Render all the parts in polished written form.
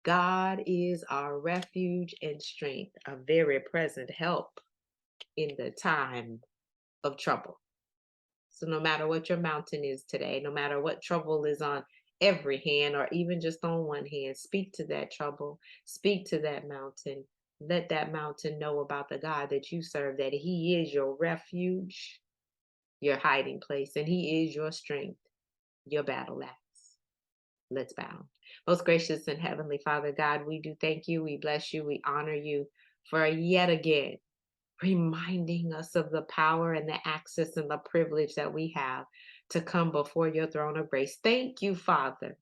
God is our refuge and strength, a very present help in the time of trouble. So no matter what your mountain is today, no matter what trouble is on every hand or even just on one hand, speak to that trouble, speak to that mountain. Let that mountain know about the God that you serve, that He is your refuge, your hiding place, and He is your strength, your battle axe. Let's bow. Most gracious and heavenly Father God, we do thank you, we bless you, we honor you for yet again reminding us of the power and the access and the privilege that we have to come before your throne of grace. Thank you, Father,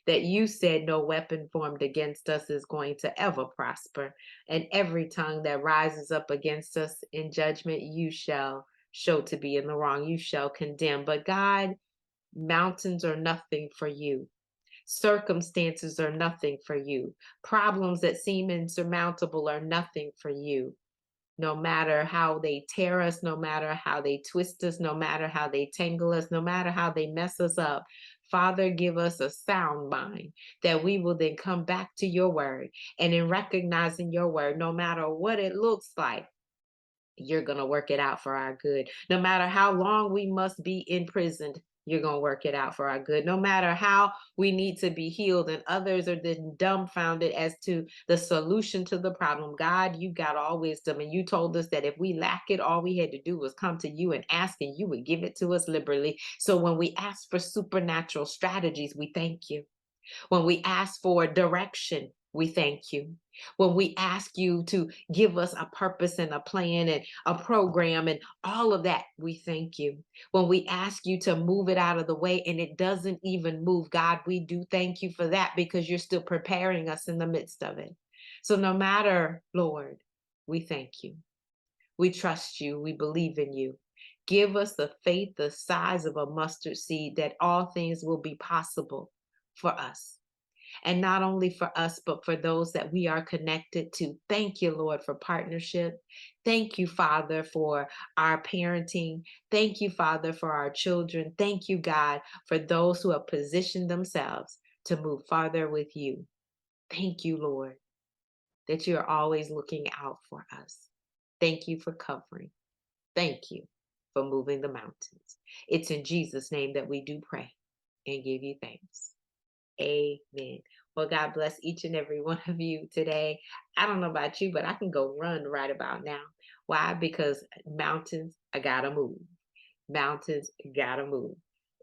that you said no weapon formed against us is going to ever prosper, and every tongue that rises up against us in judgment, you shall show to be in the wrong, you shall condemn. But God, mountains are nothing for you. Circumstances are nothing for you. Problems that seem insurmountable are nothing for you. No matter how they tear us, no matter how they twist us, no matter how they tangle us, no matter how they mess us up, Father, give us a sound mind that we will then come back to your word. And in recognizing your word, no matter what it looks like, you're going to work it out for our good. No matter how long we must be imprisoned, you're going to work it out for our good. No matter how we need to be healed and others are then dumbfounded as to the solution to the problem, God, you got all wisdom. And you told us that if we lack it, all we had to do was come to you and ask, and you would give it to us liberally. So when we ask for supernatural strategies, we thank you. When we ask for direction, we thank you. When we ask you to give us a purpose and a plan and a program and all of that, we thank you. When we ask you to move it out of the way and it doesn't even move, God, we do thank you for that, because you're still preparing us in the midst of it. So no matter, Lord, we thank you. We trust you. We believe in you. Give us the faith the size of a mustard seed that all things will be possible for us. And not only for us, but for those that we are connected to. Thank you, Lord, for partnership. Thank you, Father, for our parenting. Thank you, Father, for our children. Thank you, God, for those who have positioned themselves to move farther with you. Thank you, Lord, that you are always looking out for us. Thank you for covering. Thank you for moving the mountains. It's in Jesus' name that we do pray and give you thanks. Amen. Well, God bless each and every one of you today. I don't know about you, but I can go run right about now. Why? Because mountains, I gotta move. Mountains, gotta move.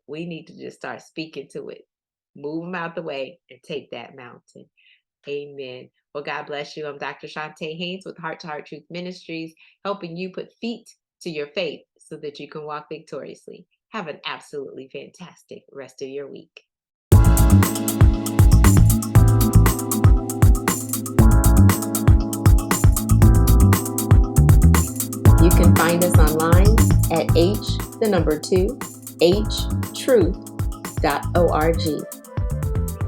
We need to just start speaking to it. Move them out the way and take that mountain. Amen. Well, God bless you. I'm Dr. Chonta Haynes with Heart Truth Ministries, helping you put feet to your faith so that you can walk victoriously. Have an absolutely fantastic rest of your week. You can find us online at h2truth.org.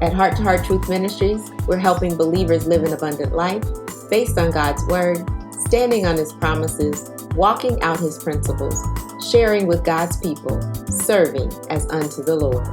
At Heart Truth Ministries, we're helping believers live an abundant life based on God's Word, standing on His promises, walking out His principles, sharing with God's people, serving as unto the Lord.